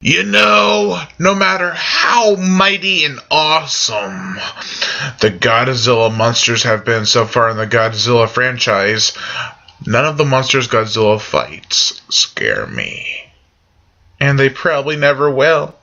You know, no matter how mighty and awesome the Godzilla monsters have been so far in the Godzilla franchise, none of the monsters Godzilla fights scare me. And they probably never will.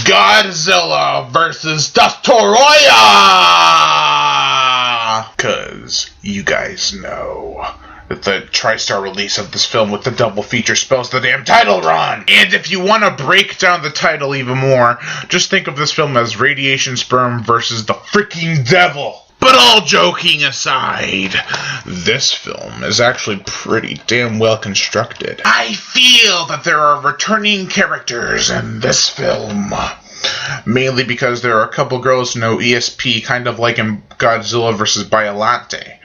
Godzilla versus Destoroyah! Cause you guys know that the TriStar release of this film with the double feature spells the damn title run! And if you want to break down the title even more, just think of this film as Radiation Sperm versus the freaking devil! But all joking aside, this film is actually pretty damn well constructed. I feel that there are returning characters in this film. Mainly because there are a couple girls who know ESP, kind of like in Godzilla vs. Biollante.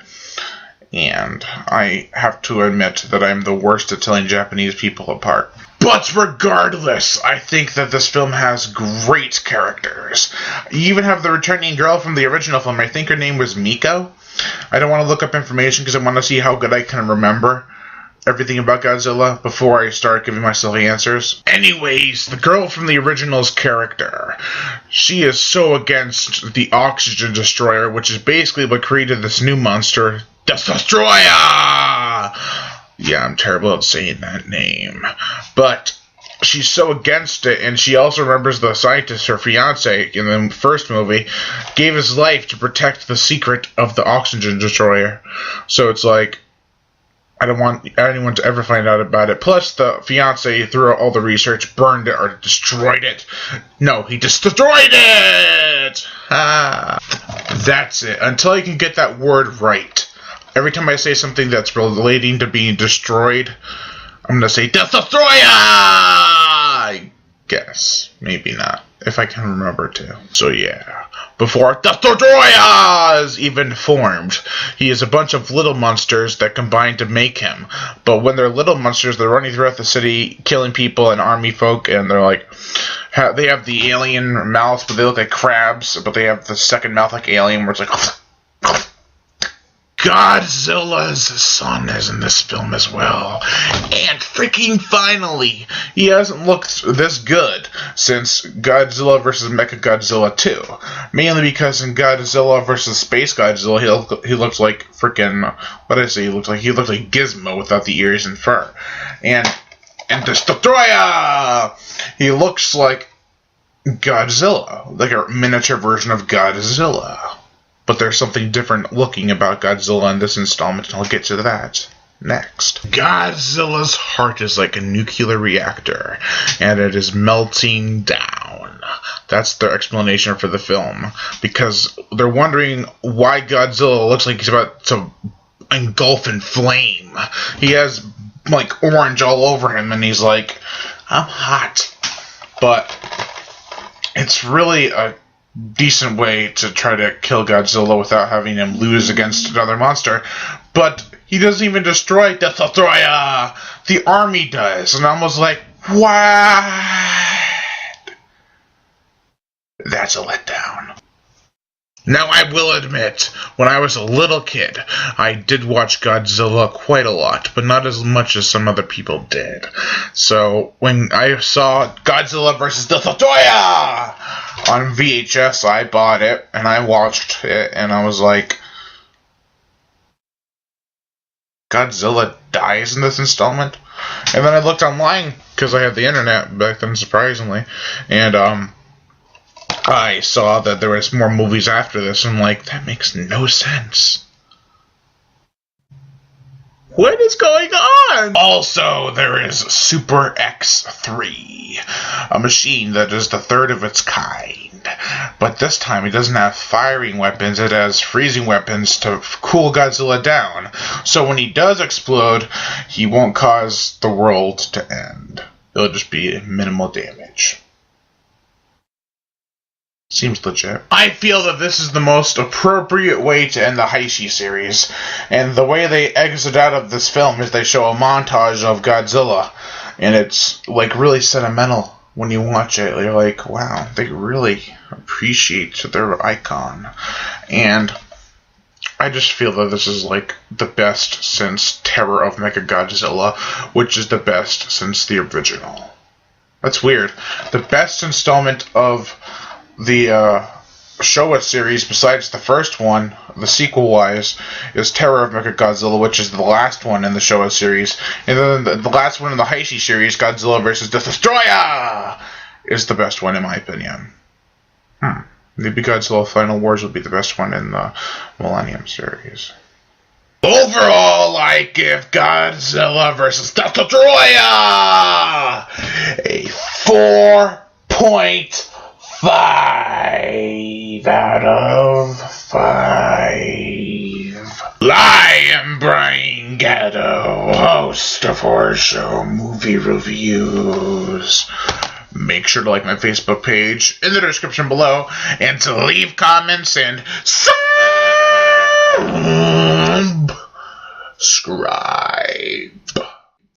And I have to admit that I'm the worst at telling Japanese people apart. But regardless, I think that this film has great characters. You even have the returning girl from the original film. I think her name was Miko. I don't want to look up information because I want to see how good I can remember everything about Godzilla before I start giving myself answers. Anyways, the girl from the original's character, she is so against the Oxygen Destroyer, which is basically what created this new monster, Destoroyah! Yeah, I'm terrible at saying that name. But she's so against it, and she also remembers the scientist, her fiancé, in the first movie, gave his life to protect the secret of the Oxygen Destroyer. So it's like, I don't want anyone to ever find out about it. Plus, the fiancé, through all the research, burned it or destroyed it. No, he just destroyed it! That's it. Until I can get that word right. Every time I say something that's relating to being destroyed, I'm going to say, Destoroyah! I guess. Maybe not. If I can remember to. So yeah. Before Destoroyah is even formed, he is a bunch of little monsters that combine to make him. But when they're little monsters, they're running throughout the city, killing people and army folk, and they're like, they have the alien mouths, but they look like crabs, but they have the second mouth like alien, where it's like, Godzilla's son is in this film as well. And freaking finally, he hasn't looked this good since Godzilla vs. Mechagodzilla 2. Mainly because in Godzilla vs. Space Godzilla, he looks like freaking, what did I say? He looks like Gizmo without the ears and fur. And Destoroyah, he looks like Godzilla, like a miniature version of Godzilla. But there's something different looking about Godzilla in this installment, and I'll get to that next. Godzilla's heart is like a nuclear reactor, and it is melting down. That's their explanation for the film, because they're wondering why Godzilla looks like he's about to engulf in flame. He has, like, orange all over him, and he's like, I'm hot. But it's really a decent way to try to kill Godzilla without having him lose against another monster. But he doesn't even destroy Destoroyah. The army does. And I was like, what? That's a letdown. Now, I will admit, when I was a little kid, I did watch Godzilla quite a lot, but not as much as some other people did. So, when I saw Godzilla vs. Destoroyah on VHS, I bought it, and I watched it, and I was like, Godzilla dies in this installment? And then I looked online, because I had the internet back then, surprisingly, and, I saw that there was more movies after this, and I'm like, that makes no sense. What is going on? Also, there is Super X3, a machine that is the third of its kind. But this time, it doesn't have firing weapons, it has freezing weapons to cool Godzilla down. So when he does explode, he won't cause the world to end. It'll just be minimal damage. Seems legit. I feel that this is the most appropriate way to end the Heisei series, and the way they exit out of this film is they show a montage of Godzilla, and it's, like, really sentimental when you watch it. You're like, wow, they really appreciate their icon. And I just feel that this is, like, the best since Terror of Mechagodzilla, which is the best since the original. That's weird. The best installment of the Showa series, besides the first one, the sequel-wise, is Terror of Mechagodzilla, which is the last one in the Showa series. And then the last one in the Heisei series, Godzilla vs. Destoroyah, is the best one, in my opinion. Maybe Godzilla Final Wars will be the best one in the Millennium series. Overall, I give Godzilla vs. Destoroyah a 4.5 out of 5. I am Brian Gatto, host of Horror Show Movie Reviews. Make sure to like my Facebook page in the description below, and to leave comments and